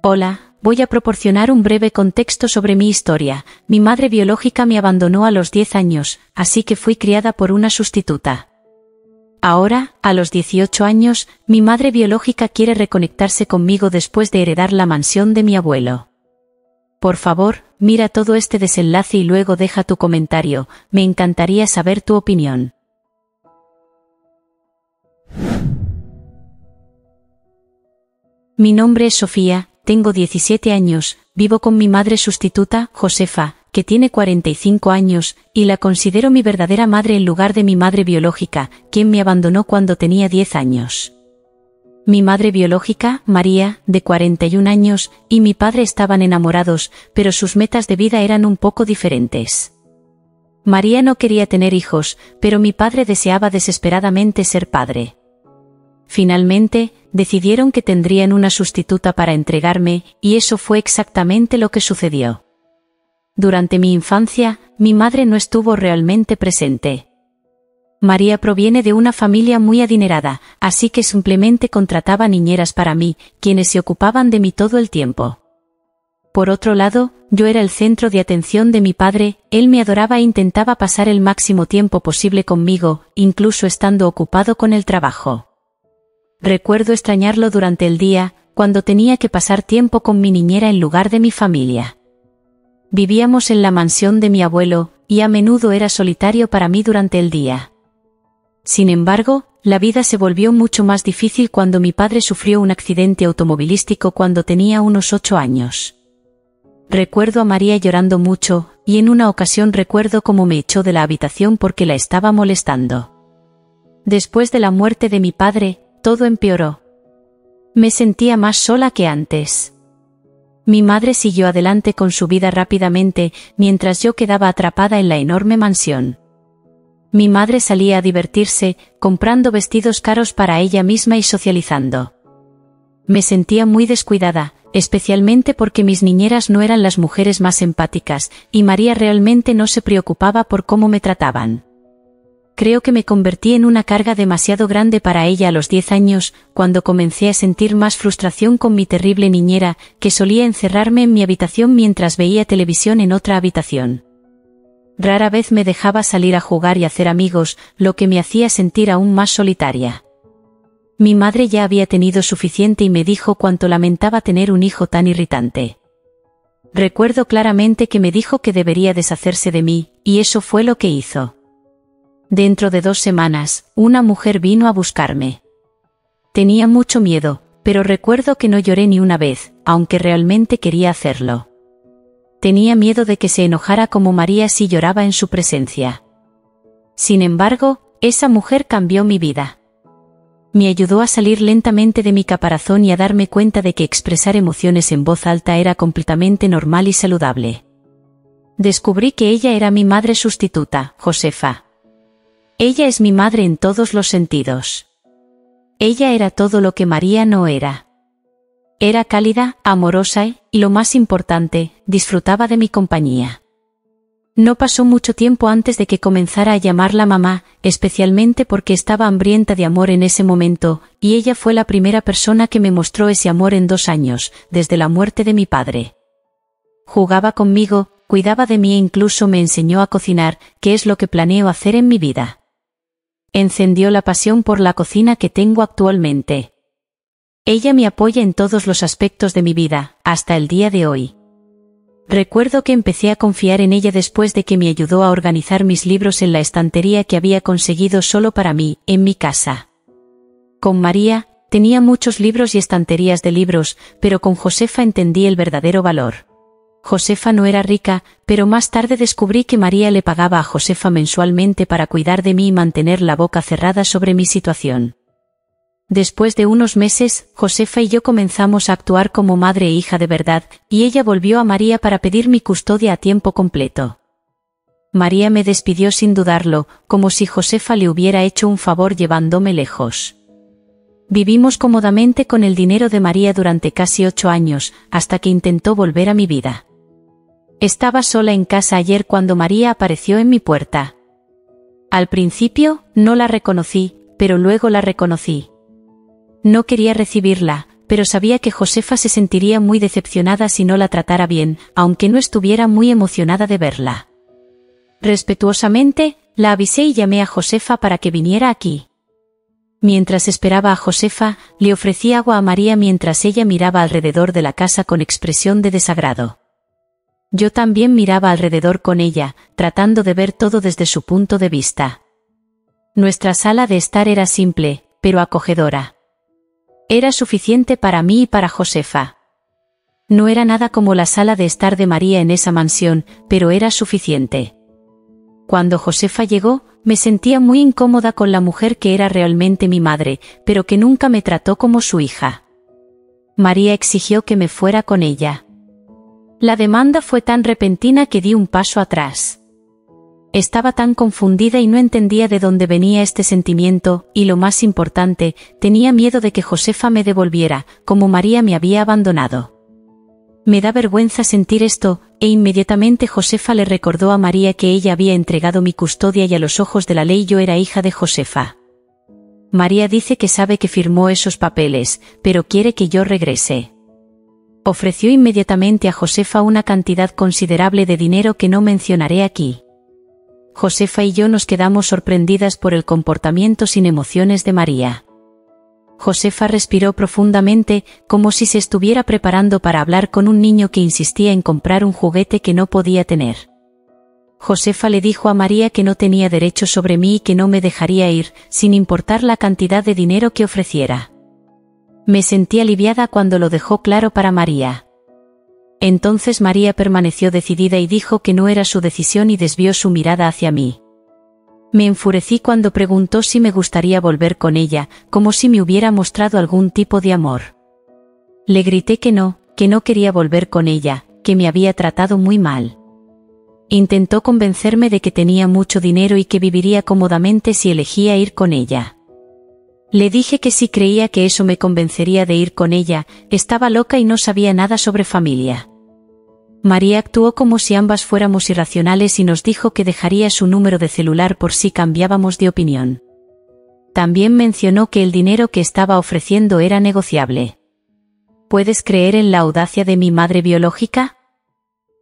Hola, voy a proporcionar un breve contexto sobre mi historia. Mi madre biológica me abandonó a los 10 años, así que fui criada por una sustituta. Ahora, a los 18 años, mi madre biológica quiere reconectarse conmigo después de heredar la mansión de mi abuelo. Por favor, mira todo este desenlace y luego deja tu comentario, me encantaría saber tu opinión. Mi nombre es Sofía, tengo 17 años, vivo con mi madre sustituta, Josefa, que tiene 45 años, y la considero mi verdadera madre en lugar de mi madre biológica, quien me abandonó cuando tenía 10 años. Mi madre biológica, María, de 41 años, y mi padre estaban enamorados, pero sus metas de vida eran un poco diferentes. María no quería tener hijos, pero mi padre deseaba desesperadamente ser padre. Finalmente, decidieron que tendrían una sustituta para entregarme, y eso fue exactamente lo que sucedió. Durante mi infancia, mi madre no estuvo realmente presente. María proviene de una familia muy adinerada, así que simplemente contrataba niñeras para mí, quienes se ocupaban de mí todo el tiempo. Por otro lado, yo era el centro de atención de mi padre, él me adoraba e intentaba pasar el máximo tiempo posible conmigo, incluso estando ocupado con el trabajo. Recuerdo extrañarlo durante el día, cuando tenía que pasar tiempo con mi niñera en lugar de mi familia. Vivíamos en la mansión de mi abuelo, y a menudo era solitario para mí durante el día. Sin embargo, la vida se volvió mucho más difícil cuando mi padre sufrió un accidente automovilístico cuando tenía unos 8 años. Recuerdo a María llorando mucho, y en una ocasión recuerdo cómo me echó de la habitación porque la estaba molestando. Después de la muerte de mi padre, todo empeoró. Me sentía más sola que antes. Mi madre siguió adelante con su vida rápidamente, mientras yo quedaba atrapada en la enorme mansión. Mi madre salía a divertirse, comprando vestidos caros para ella misma y socializando. Me sentía muy descuidada, especialmente porque mis niñeras no eran las mujeres más empáticas, y María realmente no se preocupaba por cómo me trataban. Creo que me convertí en una carga demasiado grande para ella a los 10 años, cuando comencé a sentir más frustración con mi terrible niñera, que solía encerrarme en mi habitación mientras veía televisión en otra habitación. Rara vez me dejaba salir a jugar y hacer amigos, lo que me hacía sentir aún más solitaria. Mi madre ya había tenido suficiente y me dijo cuánto lamentaba tener un hijo tan irritante. Recuerdo claramente que me dijo que debería deshacerse de mí, y eso fue lo que hizo. Dentro de 2 semanas, una mujer vino a buscarme. Tenía mucho miedo, pero recuerdo que no lloré ni una vez, aunque realmente quería hacerlo. Tenía miedo de que se enojara como María si lloraba en su presencia. Sin embargo, esa mujer cambió mi vida. Me ayudó a salir lentamente de mi caparazón y a darme cuenta de que expresar emociones en voz alta era completamente normal y saludable. Descubrí que ella era mi madre sustituta, Josefa. Ella es mi madre en todos los sentidos. Ella era todo lo que María no era. Era cálida, amorosa y, lo más importante, disfrutaba de mi compañía. No pasó mucho tiempo antes de que comenzara a llamarla mamá, especialmente porque estaba hambrienta de amor en ese momento, y ella fue la primera persona que me mostró ese amor en 2 años, desde la muerte de mi padre. Jugaba conmigo, cuidaba de mí e incluso me enseñó a cocinar, que es lo que planeo hacer en mi vida. Encendió la pasión por la cocina que tengo actualmente. Ella me apoya en todos los aspectos de mi vida, hasta el día de hoy. Recuerdo que empecé a confiar en ella después de que me ayudó a organizar mis libros en la estantería que había conseguido solo para mí, en mi casa. Con María, tenía muchos libros y estanterías de libros, pero con Josefa entendí el verdadero valor. Josefa no era rica, pero más tarde descubrí que María le pagaba a Josefa mensualmente para cuidar de mí y mantener la boca cerrada sobre mi situación. Después de unos meses, Josefa y yo comenzamos a actuar como madre e hija de verdad, y ella volvió a María para pedir mi custodia a tiempo completo. María me despidió sin dudarlo, como si Josefa le hubiera hecho un favor llevándome lejos. Vivimos cómodamente con el dinero de María durante casi 8 años, hasta que intentó volver a mi vida. Estaba sola en casa ayer cuando María apareció en mi puerta. Al principio, no la reconocí, pero luego la reconocí. No quería recibirla, pero sabía que Josefa se sentiría muy decepcionada si no la tratara bien, aunque no estuviera muy emocionada de verla. Respetuosamente, la avisé y llamé a Josefa para que viniera aquí. Mientras esperaba a Josefa, le ofrecí agua a María mientras ella miraba alrededor de la casa con expresión de desagrado. Yo también miraba alrededor con ella, tratando de ver todo desde su punto de vista. Nuestra sala de estar era simple, pero acogedora. Era suficiente para mí y para Josefa. No era nada como la sala de estar de María en esa mansión, pero era suficiente. Cuando Josefa llegó, me sentía muy incómoda con la mujer que era realmente mi madre, pero que nunca me trató como su hija. María exigió que me fuera con ella. La demanda fue tan repentina que di un paso atrás. Estaba tan confundida y no entendía de dónde venía este sentimiento, y lo más importante, tenía miedo de que Josefa me devolviera, como María me había abandonado. Me da vergüenza sentir esto, e inmediatamente Josefa le recordó a María que ella había entregado mi custodia y a los ojos de la ley yo era hija de Josefa. María dice que sabe que firmó esos papeles, pero quiere que yo regrese. Ofreció inmediatamente a Josefa una cantidad considerable de dinero que no mencionaré aquí. Josefa y yo nos quedamos sorprendidas por el comportamiento sin emociones de María. Josefa respiró profundamente, como si se estuviera preparando para hablar con un niño que insistía en comprar un juguete que no podía tener. Josefa le dijo a María que no tenía derecho sobre mí y que no me dejaría ir, sin importar la cantidad de dinero que ofreciera. Me sentí aliviada cuando lo dejó claro para María. Entonces María permaneció decidida y dijo que no era su decisión y desvió su mirada hacia mí. Me enfurecí cuando preguntó si me gustaría volver con ella, como si me hubiera mostrado algún tipo de amor. Le grité que no quería volver con ella, que me había tratado muy mal. Intentó convencerme de que tenía mucho dinero y que viviría cómodamente si elegía ir con ella. Le dije que si creía que eso me convencería de ir con ella, estaba loca y no sabía nada sobre familia. María actuó como si ambas fuéramos irracionales y nos dijo que dejaría su número de celular por si cambiábamos de opinión. También mencionó que el dinero que estaba ofreciendo era negociable. ¿Puedes creer en la audacia de mi madre biológica?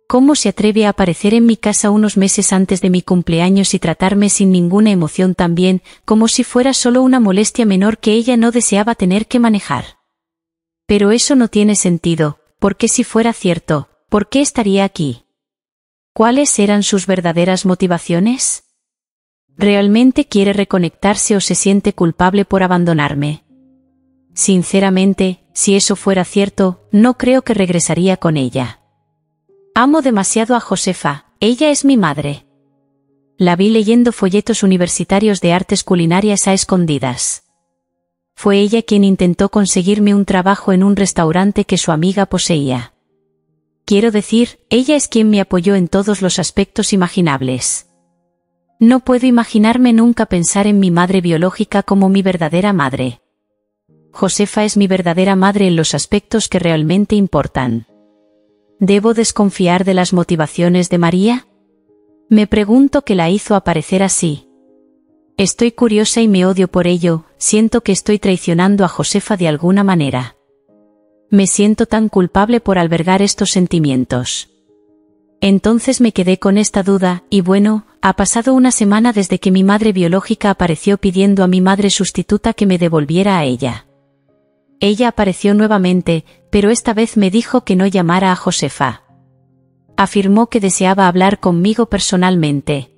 ¿Cómo se atreve a aparecer en mi casa unos meses antes de mi cumpleaños y tratarme sin ninguna emoción también, como si fuera solo una molestia menor que ella no deseaba tener que manejar? Pero eso no tiene sentido, porque si fuera cierto, ¿por qué estaría aquí? ¿Cuáles eran sus verdaderas motivaciones? ¿Realmente quiere reconectarse o se siente culpable por abandonarme? Sinceramente, si eso fuera cierto, no creo que regresaría con ella. Amo demasiado a Josefa, ella es mi madre. La vi leyendo folletos universitarios de artes culinarias a escondidas. Fue ella quien intentó conseguirme un trabajo en un restaurante que su amiga poseía. Quiero decir, ella es quien me apoyó en todos los aspectos imaginables. No puedo imaginarme nunca pensar en mi madre biológica como mi verdadera madre. Josefa es mi verdadera madre en los aspectos que realmente importan. ¿Debo desconfiar de las motivaciones de María? Me pregunto qué la hizo aparecer así. Estoy curiosa y me odio por ello, siento que estoy traicionando a Josefa de alguna manera. Me siento tan culpable por albergar estos sentimientos. Entonces me quedé con esta duda, y bueno, ha pasado una semana desde que mi madre biológica apareció pidiendo a mi madre sustituta que me devolviera a ella. Ella apareció nuevamente, pero esta vez me dijo que no llamara a Josefa. Afirmó que deseaba hablar conmigo personalmente.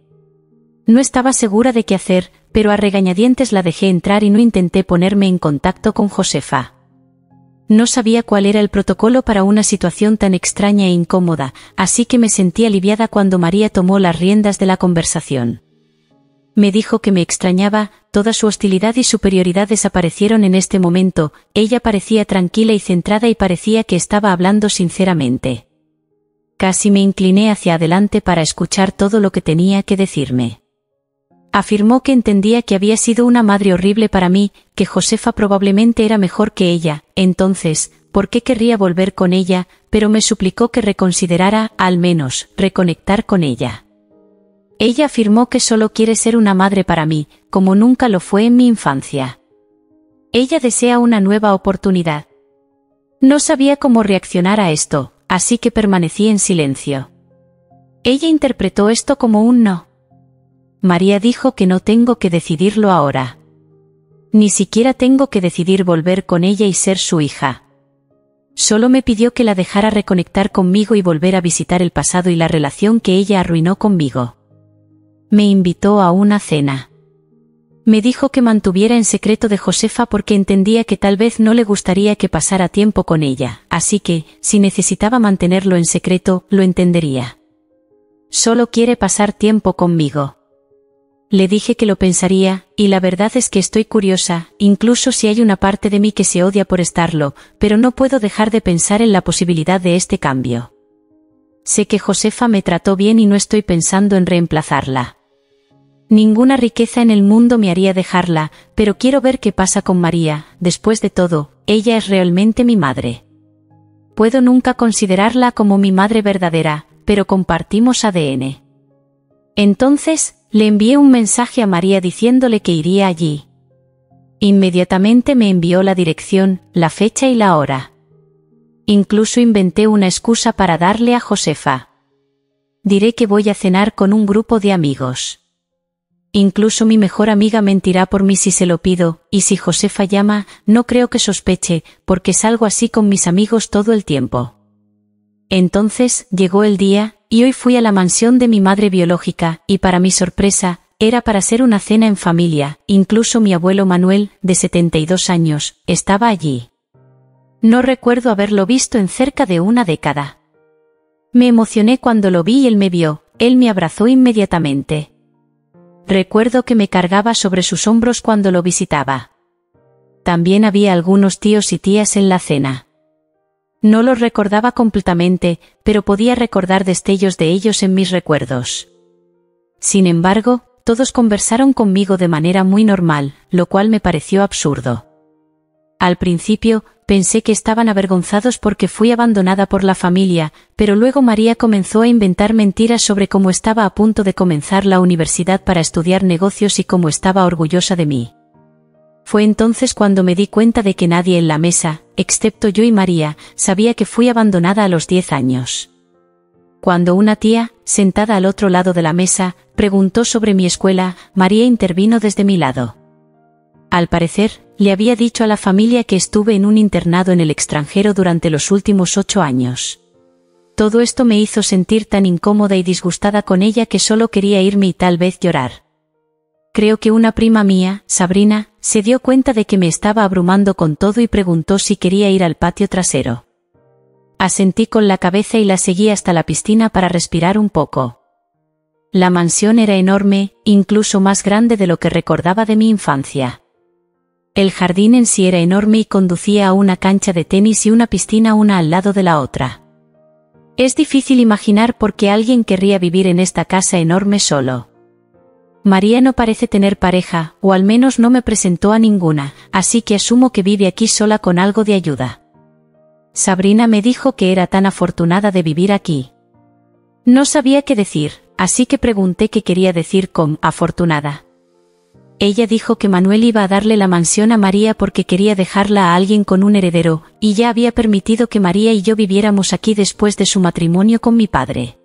No estaba segura de qué hacer, pero a regañadientes la dejé entrar y no intenté ponerme en contacto con Josefa. No sabía cuál era el protocolo para una situación tan extraña e incómoda, así que me sentí aliviada cuando María tomó las riendas de la conversación. Me dijo que me extrañaba, toda su hostilidad y superioridad desaparecieron en este momento, ella parecía tranquila y centrada y parecía que estaba hablando sinceramente. Casi me incliné hacia adelante para escuchar todo lo que tenía que decirme. Afirmó que entendía que había sido una madre horrible para mí, que Josefa probablemente era mejor que ella, entonces, ¿por qué querría volver con ella? Pero me suplicó que reconsiderara, al menos, reconectar con ella. Ella afirmó que solo quiere ser una madre para mí, como nunca lo fue en mi infancia. Ella desea una nueva oportunidad. No sabía cómo reaccionar a esto, así que permanecí en silencio. Ella interpretó esto como un no. María dijo que no tengo que decidirlo ahora. Ni siquiera tengo que decidir volver con ella y ser su hija. Solo me pidió que la dejara reconectar conmigo y volver a visitar el pasado y la relación que ella arruinó conmigo. Me invitó a una cena. Me dijo que mantuviera en secreto de Josefa porque entendía que tal vez no le gustaría que pasara tiempo con ella, así que, si necesitaba mantenerlo en secreto, lo entendería. Solo quiere pasar tiempo conmigo. Le dije que lo pensaría, y la verdad es que estoy curiosa, incluso si hay una parte de mí que se odia por estarlo, pero no puedo dejar de pensar en la posibilidad de este cambio. Sé que Josefa me trató bien y no estoy pensando en reemplazarla. Ninguna riqueza en el mundo me haría dejarla, pero quiero ver qué pasa con María. Después de todo, ella es realmente mi madre. Puedo nunca considerarla como mi madre verdadera, pero compartimos ADN. Entonces, le envié un mensaje a María diciéndole que iría allí. Inmediatamente me envió la dirección, la fecha y la hora. Incluso inventé una excusa para darle a Josefa. Diré que voy a cenar con un grupo de amigos. Incluso mi mejor amiga mentirá por mí si se lo pido, y si Josefa llama, no creo que sospeche, porque salgo así con mis amigos todo el tiempo. Entonces, llegó el día, y hoy fui a la mansión de mi madre biológica, y para mi sorpresa, era para hacer una cena en familia, incluso mi abuelo Manuel, de 72 años, estaba allí. No recuerdo haberlo visto en cerca de una década. Me emocioné cuando lo vi y él me vio, él me abrazó inmediatamente. Recuerdo que me cargaba sobre sus hombros cuando lo visitaba. También había algunos tíos y tías en la cena. No los recordaba completamente, pero podía recordar destellos de ellos en mis recuerdos. Sin embargo, todos conversaron conmigo de manera muy normal, lo cual me pareció absurdo. Al principio, pensé que estaban avergonzados porque fui abandonada por la familia, pero luego María comenzó a inventar mentiras sobre cómo estaba a punto de comenzar la universidad para estudiar negocios y cómo estaba orgullosa de mí. Fue entonces cuando me di cuenta de que nadie en la mesa, excepto yo y María, sabía que fui abandonada a los 10 años. Cuando una tía, sentada al otro lado de la mesa, preguntó sobre mi escuela, María intervino desde mi lado. Al parecer, le había dicho a la familia que estuve en un internado en el extranjero durante los últimos 8 años. Todo esto me hizo sentir tan incómoda y disgustada con ella que solo quería irme y tal vez llorar. Creo que una prima mía, Sabrina, se dio cuenta de que me estaba abrumando con todo y preguntó si quería ir al patio trasero. Asentí con la cabeza y la seguí hasta la piscina para respirar un poco. La mansión era enorme, incluso más grande de lo que recordaba de mi infancia. El jardín en sí era enorme y conducía a una cancha de tenis y una piscina una al lado de la otra. Es difícil imaginar por qué alguien querría vivir en esta casa enorme solo. María no parece tener pareja, o al menos no me presentó a ninguna, así que asumo que vive aquí sola con algo de ayuda. Sabrina me dijo que era tan afortunada de vivir aquí. No sabía qué decir, así que pregunté qué quería decir con afortunada. Ella dijo que Manuel iba a darle la mansión a María porque quería dejarla a alguien con un heredero, y ya había permitido que María y yo viviéramos aquí después de su matrimonio con mi padre.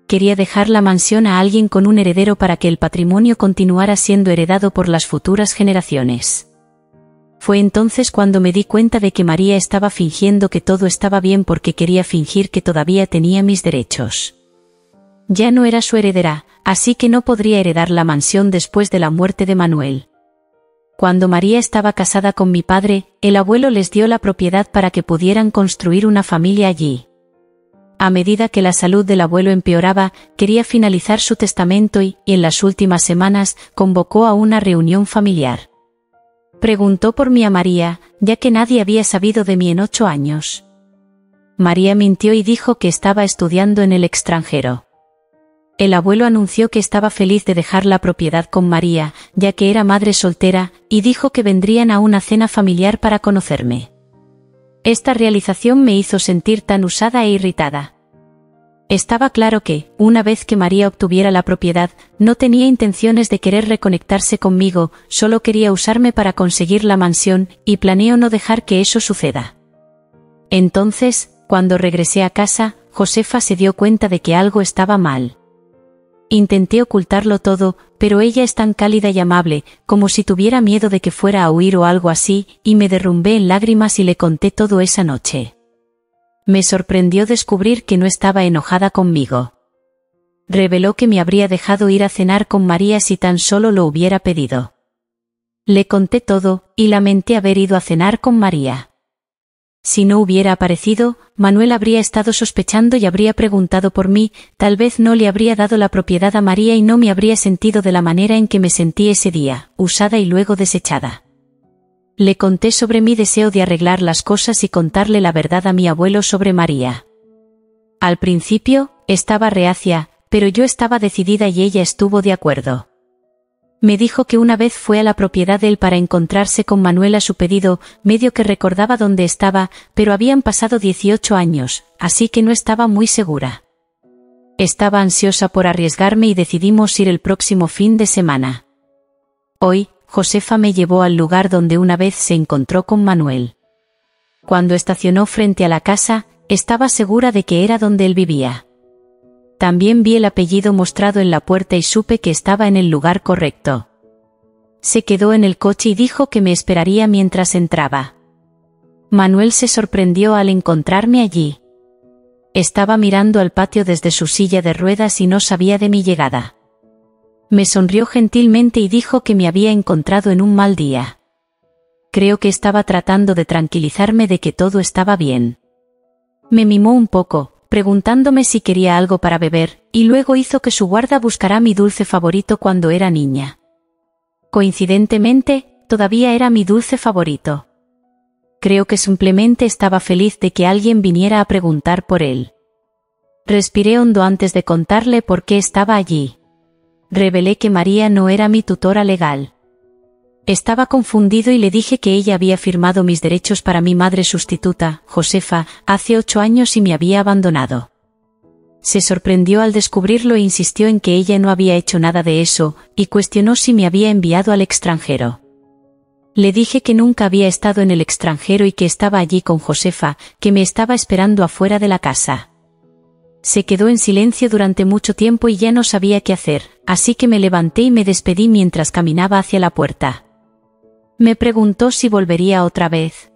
Quería dejar la mansión a alguien con un heredero para que el patrimonio continuara siendo heredado por las futuras generaciones. Fue entonces cuando me di cuenta de que María estaba fingiendo que todo estaba bien porque quería fingir que todavía tenía mis derechos. Ya no era su heredera, así que no podría heredar la mansión después de la muerte de Manuel. Cuando María estaba casada con mi padre, el abuelo les dio la propiedad para que pudieran construir una familia allí. A medida que la salud del abuelo empeoraba, quería finalizar su testamento y, en las últimas semanas, convocó a una reunión familiar. Preguntó por mí a María, ya que nadie había sabido de mí en 8 años. María mintió y dijo que estaba estudiando en el extranjero. El abuelo anunció que estaba feliz de dejar la propiedad con María, ya que era madre soltera, y dijo que vendrían a una cena familiar para conocerme. Esta realización me hizo sentir tan usada e irritada. Estaba claro que, una vez que María obtuviera la propiedad, no tenía intenciones de querer reconectarse conmigo, solo quería usarme para conseguir la mansión, y planeo no dejar que eso suceda. Entonces, cuando regresé a casa, Josefa se dio cuenta de que algo estaba mal. Intenté ocultarlo todo, pero ella es tan cálida y amable, como si tuviera miedo de que fuera a huir o algo así, y me derrumbé en lágrimas y le conté todo esa noche. Me sorprendió descubrir que no estaba enojada conmigo. Reveló que me habría dejado ir a cenar con María si tan solo lo hubiera pedido. Le conté todo, y lamenté haber ido a cenar con María. Si no hubiera aparecido, Manuel habría estado sospechando y habría preguntado por mí, tal vez no le habría dado la propiedad a María y no me habría sentido de la manera en que me sentí ese día, usada y luego desechada. Le conté sobre mi deseo de arreglar las cosas y contarle la verdad a mi abuelo sobre María. Al principio, estaba reacia, pero yo estaba decidida y ella estuvo de acuerdo. Me dijo que una vez fue a la propiedad de él para encontrarse con Manuel a su pedido, medio que recordaba dónde estaba, pero habían pasado 18 años, así que no estaba muy segura. Estaba ansiosa por arriesgarme y decidimos ir el próximo fin de semana. Hoy, Josefa me llevó al lugar donde una vez se encontró con Manuel. Cuando estacionó frente a la casa, estaba segura de que era donde él vivía. También vi el apellido mostrado en la puerta y supe que estaba en el lugar correcto. Se quedó en el coche y dijo que me esperaría mientras entraba. Manuel se sorprendió al encontrarme allí. Estaba mirando al patio desde su silla de ruedas y no sabía de mi llegada. Me sonrió gentilmente y dijo que me había encontrado en un mal día. Creo que estaba tratando de tranquilizarme de que todo estaba bien. Me mimó un poco, preguntándome si quería algo para beber, y luego hizo que su guarda buscara mi dulce favorito cuando era niña. Coincidentemente, todavía era mi dulce favorito. Creo que simplemente estaba feliz de que alguien viniera a preguntar por él. Respiré hondo antes de contarle por qué estaba allí. Revelé que María no era mi tutora legal. Estaba confundido y le dije que ella había firmado mis derechos para mi madre sustituta, Josefa, hace 8 años y me había abandonado. Se sorprendió al descubrirlo e insistió en que ella no había hecho nada de eso, y cuestionó si me había enviado al extranjero. Le dije que nunca había estado en el extranjero y que estaba allí con Josefa, que me estaba esperando afuera de la casa. Se quedó en silencio durante mucho tiempo y ya no sabía qué hacer, así que me levanté y me despedí mientras caminaba hacia la puerta. Me preguntó si volvería otra vez.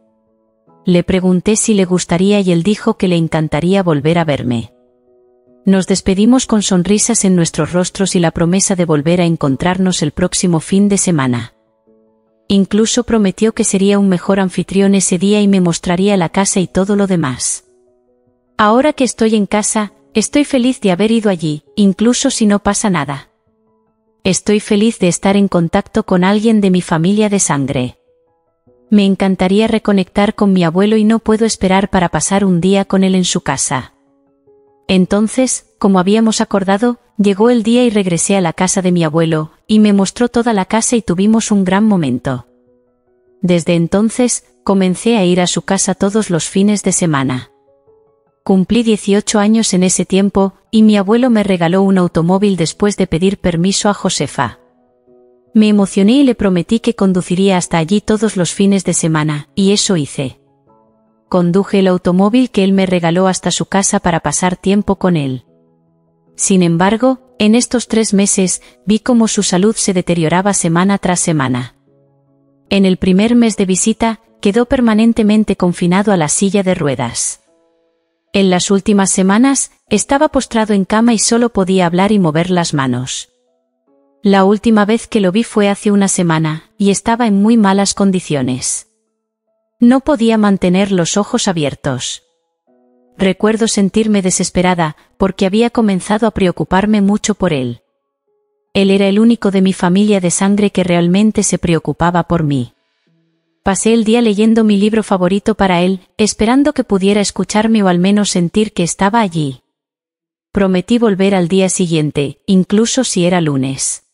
Le pregunté si le gustaría y él dijo que le encantaría volver a verme. Nos despedimos con sonrisas en nuestros rostros y la promesa de volver a encontrarnos el próximo fin de semana. Incluso prometió que sería un mejor anfitrión ese día y me mostraría la casa y todo lo demás. Ahora que estoy en casa, estoy feliz de haber ido allí, incluso si no pasa nada. Estoy feliz de estar en contacto con alguien de mi familia de sangre. Me encantaría reconectar con mi abuelo y no puedo esperar para pasar un día con él en su casa. Entonces, como habíamos acordado, llegó el día y regresé a la casa de mi abuelo, y me mostró toda la casa y tuvimos un gran momento. Desde entonces, comencé a ir a su casa todos los fines de semana. Cumplí 18 años en ese tiempo, y mi abuelo me regaló un automóvil después de pedir permiso a Josefa. Me emocioné y le prometí que conduciría hasta allí todos los fines de semana, y eso hice. Conduje el automóvil que él me regaló hasta su casa para pasar tiempo con él. Sin embargo, en estos 3 meses, vi cómo su salud se deterioraba semana tras semana. En el primer mes de visita, quedó permanentemente confinado a la silla de ruedas. En las últimas semanas, estaba postrado en cama y solo podía hablar y mover las manos. La última vez que lo vi fue hace una semana, y estaba en muy malas condiciones. No podía mantener los ojos abiertos. Recuerdo sentirme desesperada, porque había comenzado a preocuparme mucho por él. Él era el único de mi familia de sangre que realmente se preocupaba por mí. Pasé el día leyendo mi libro favorito para él, esperando que pudiera escucharme o al menos sentir que estaba allí. Prometí volver al día siguiente, incluso si era lunes.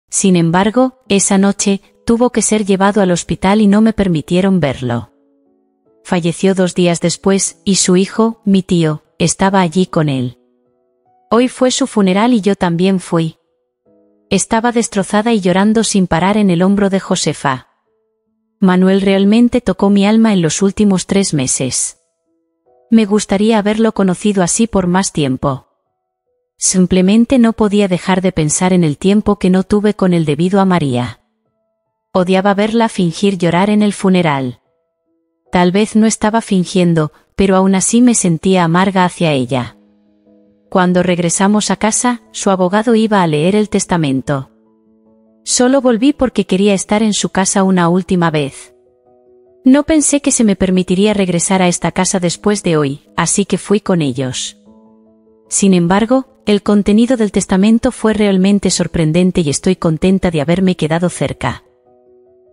Sin embargo, esa noche, tuvo que ser llevado al hospital y no me permitieron verlo. Falleció 2 días después, y su hijo, mi tío, estaba allí con él. Hoy fue su funeral y yo también fui. Estaba destrozada y llorando sin parar en el hombro de Josefa. Manuel realmente tocó mi alma en los últimos 3 meses. Me gustaría haberlo conocido así por más tiempo. Simplemente no podía dejar de pensar en el tiempo que no tuve con él debido a María. Odiaba verla fingir llorar en el funeral. Tal vez no estaba fingiendo, pero aún así me sentía amarga hacia ella. Cuando regresamos a casa, su abogado iba a leer el testamento. Solo volví porque quería estar en su casa una última vez. No pensé que se me permitiría regresar a esta casa después de hoy, así que fui con ellos. Sin embargo, el contenido del testamento fue realmente sorprendente y estoy contenta de haberme quedado cerca.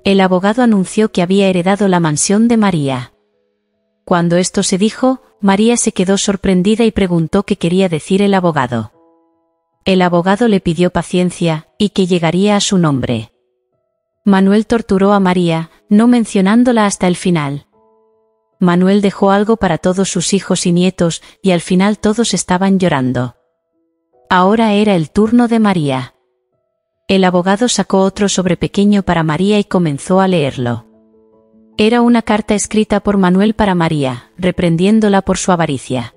El abogado anunció que había heredado la mansión de María. Cuando esto se dijo, María se quedó sorprendida y preguntó qué quería decir el abogado. El abogado le pidió paciencia, y que llegaría a su nombre. Manuel torturó a María, no mencionándola hasta el final. Manuel dejó algo para todos sus hijos y nietos, y al final todos estaban llorando. Ahora era el turno de María. El abogado sacó otro sobre pequeño para María y comenzó a leerlo. Era una carta escrita por Manuel para María, reprendiéndola por su avaricia.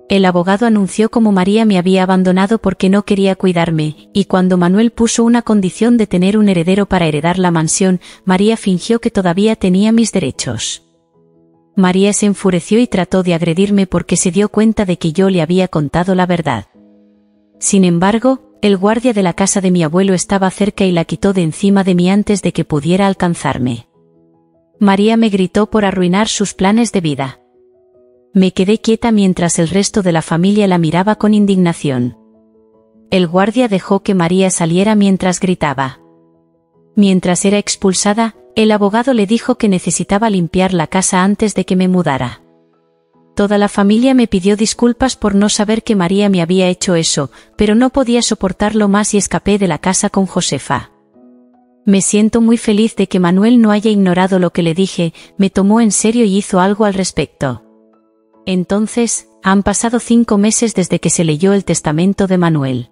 El abogado anunció cómo María me había abandonado porque no quería cuidarme, y cuando Manuel puso una condición de tener un heredero para heredar la mansión, María fingió que todavía tenía mis derechos. María se enfureció y trató de agredirme porque se dio cuenta de que yo le había contado la verdad. Sin embargo, el guardia de la casa de mi abuelo estaba cerca y la quitó de encima de mí antes de que pudiera alcanzarme. María me gritó por arruinar sus planes de vida. Me quedé quieta mientras el resto de la familia la miraba con indignación. El guardia dejó que María saliera mientras gritaba. Mientras era expulsada, el abogado le dijo que necesitaba limpiar la casa antes de que me mudara. Toda la familia me pidió disculpas por no saber que María me había hecho eso, pero no podía soportarlo más y escapé de la casa con Josefa. Me siento muy feliz de que Manuel no haya ignorado lo que le dije, me tomó en serio y hizo algo al respecto. Entonces, han pasado 5 meses desde que se leyó el testamento de Manuel.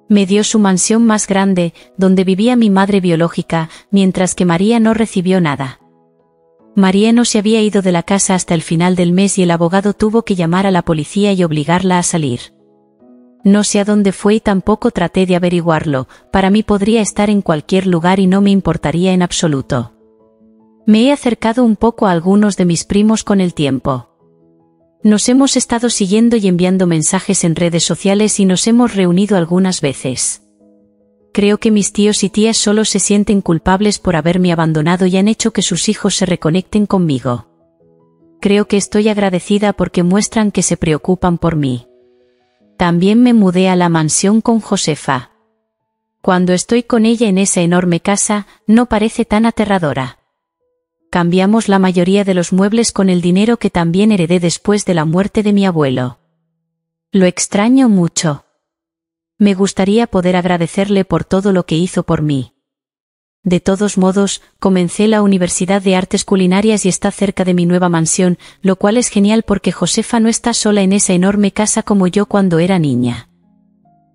Me dio su mansión más grande, donde vivía mi madre biológica, mientras que María no recibió nada. María no se había ido de la casa hasta el final del mes y el abogado tuvo que llamar a la policía y obligarla a salir. No sé a dónde fue y tampoco traté de averiguarlo, para mí podría estar en cualquier lugar y no me importaría en absoluto. Me he acercado un poco a algunos de mis primos con el tiempo. Nos hemos estado siguiendo y enviando mensajes en redes sociales y nos hemos reunido algunas veces. Creo que mis tíos y tías solo se sienten culpables por haberme abandonado y han hecho que sus hijos se reconecten conmigo. Creo que estoy agradecida porque muestran que se preocupan por mí. También me mudé a la mansión con Josefa. Cuando estoy con ella en esa enorme casa, no parece tan aterradora. Cambiamos la mayoría de los muebles con el dinero que también heredé después de la muerte de mi abuelo. Lo extraño mucho. Me gustaría poder agradecerle por todo lo que hizo por mí. De todos modos, comencé la Universidad de Artes Culinarias y está cerca de mi nueva mansión, lo cual es genial porque Josefa no está sola en esa enorme casa como yo cuando era niña.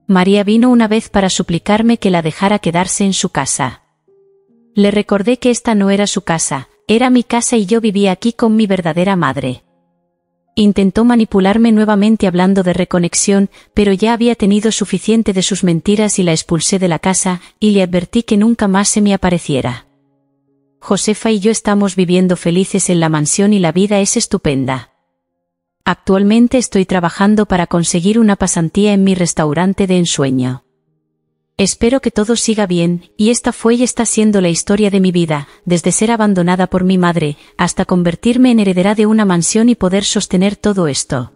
María vino una vez para suplicarme que la dejara quedarse en su casa. Le recordé que esta no era su casa, era mi casa y yo vivía aquí con mi verdadera madre. Intentó manipularme nuevamente hablando de reconexión, pero ya había tenido suficiente de sus mentiras y la expulsé de la casa, y le advertí que nunca más se me apareciera. Josefa y yo estamos viviendo felices en la mansión y la vida es estupenda. Actualmente estoy trabajando para conseguir una pasantía en mi restaurante de ensueño. Espero que todo siga bien, y esta fue y está siendo la historia de mi vida, desde ser abandonada por mi madre, hasta convertirme en heredera de una mansión y poder sostener todo esto.